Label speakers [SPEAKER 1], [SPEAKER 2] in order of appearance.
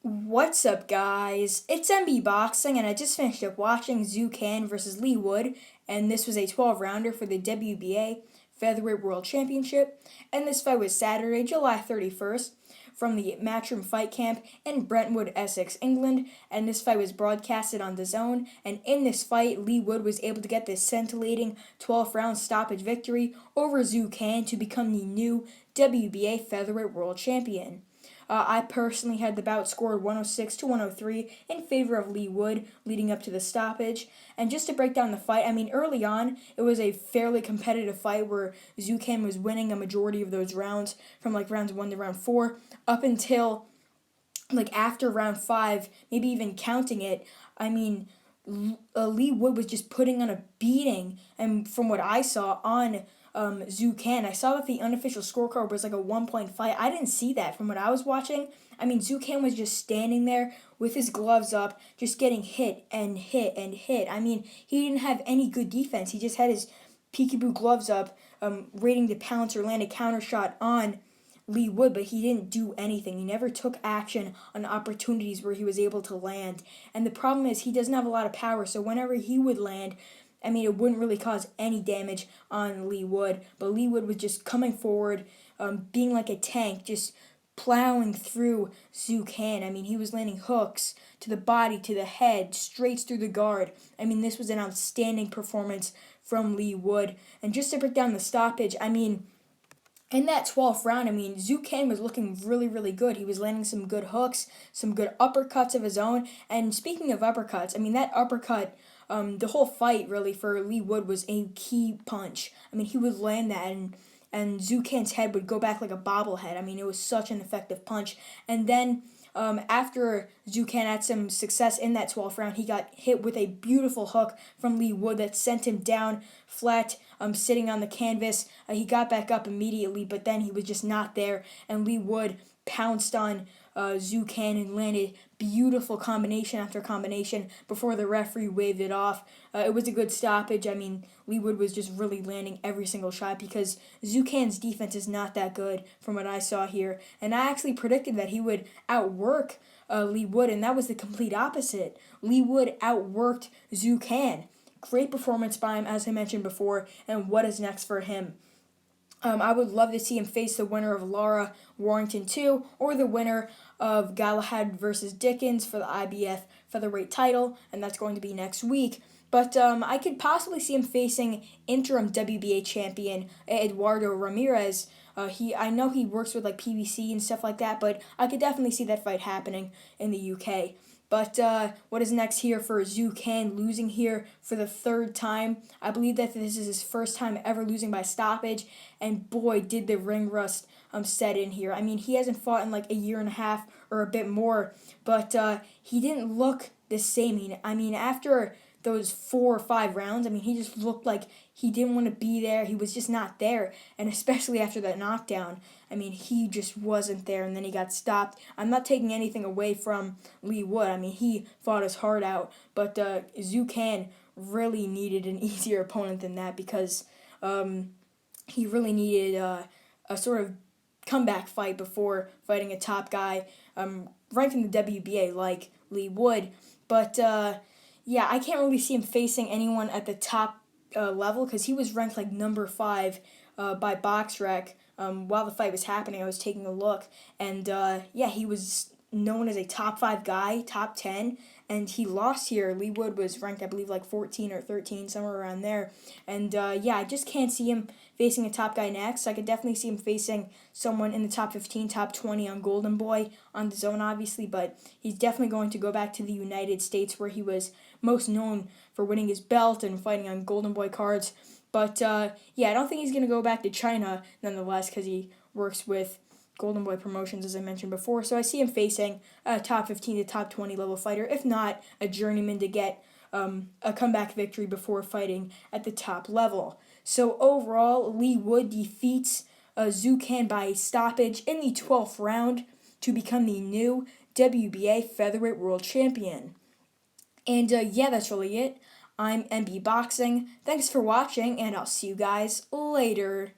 [SPEAKER 1] What's up, guys? It's MB Boxing, and I just finished up watching Zhu Can versus Leigh Wood, and this was a 12-rounder for the WBA Featherweight World Championship, and this fight was Saturday, July 31st, from the Matchroom Fight Camp in Brentwood, Essex, England, and this fight was broadcasted on DAZN, and in this fight, Leigh Wood was able to get this scintillating 12th-round stoppage victory over Zhu Can to become the new WBA Featherweight World Champion. I personally had the bout scored 106 to 103 in favor of Leigh Wood leading up to the stoppage. And just to break down the fight, early on, it was a fairly competitive fight where Zhu Can was winning a majority of those rounds from rounds 1 to round 4 up until after round 5, maybe even counting it. Leigh Wood was just putting on a beating, and from what I saw on Zhu Can, I saw that the unofficial scorecard was a 1-point fight. I didn't see that from what I was watching. Zhu Can was just standing there with his gloves up, just getting hit and hit and hit. He didn't have any good defense. He just had his peekaboo gloves up, waiting to pounce or land a counter shot on Leigh Wood, but he didn't do anything. He never took action on opportunities where he was able to land. And the problem is he doesn't have a lot of power, so whenever he would land, it wouldn't really cause any damage on Leigh Wood. But Leigh Wood was just coming forward, being like a tank, just plowing through Zhu Can. He was landing hooks to the body, to the head, straight through the guard. This was an outstanding performance from Leigh Wood. And just to break down the stoppage, in that 12th round, Zhu Can was looking really, really good. He was landing some good hooks, some good uppercuts of his own. And speaking of uppercuts, that uppercut, the whole fight, really, for Leigh Wood was a key punch. He would land that, and Zhu Can's head would go back like a bobblehead. It was such an effective punch. And then after Zhu Can had some success in that 12th round, he got hit with a beautiful hook from Leigh Wood that sent him down flat, sitting on the canvas. He got back up immediately, but then he was just not there, and Leigh Wood pounced on Zhu Can and landed beautiful combination after combination before the referee waved it off. It was a good stoppage. Leigh Wood was just really landing every single shot because Zhu Can's defense is not that good from what I saw here. And I actually predicted that he would outwork Leigh Wood, and that was the complete opposite. Leigh Wood outworked Zhu Can. Great performance by him, as I mentioned before, and what is next for him? I would love to see him face the winner of Lara Warrington 2 or the winner of Galahad versus Dickens for the IBF featherweight title, and that's going to be next week. But I could possibly see him facing interim WBA champion Eduardo Ramirez. I know he works with PBC and stuff like that, but I could definitely see that fight happening in the UK. But what is next here for Zhu Can, losing here for the 3rd time? I believe that this is his first time ever losing by stoppage, and boy, did the ring rust set in here. He hasn't fought in a year and a half or a bit more, but he didn't look the same. After those 4 or 5 rounds, he just looked like he didn't want to be there. He was just not there, and especially after that knockdown, he just wasn't there, and then he got stopped. I'm not taking anything away from Leigh Wood. He fought his heart out, but Zhu Can really needed an easier opponent than that because he really needed a sort of comeback fight before fighting a top guy ranked in the WBA like Leigh Wood. But I can't really see him facing anyone at the top level because he was ranked number 5 by BoxRec. While the fight was happening, I was taking a look, and he was known as a top 5 guy, top 10, and he lost here. Leigh Wood was ranked, I believe, 14 or 13, somewhere around there. And I just can't see him facing a top guy next. I could definitely see him facing someone in the top 15, top 20 on Golden Boy, on DAZN, obviously, but he's definitely going to go back to the United States where he was most known for winning his belt and fighting on Golden Boy cards. But I don't think he's going to go back to China nonetheless because he works with Golden Boy Promotions, as I mentioned before. So I see him facing a top 15 to top 20 level fighter, if not a journeyman to get a comeback victory before fighting at the top level. So overall, Leigh Wood defeats Zhu Can by stoppage in the 12th round to become the new WBA Featherweight World Champion. And that's really it. I'm MB Boxing. Thanks for watching, and I'll see you guys later.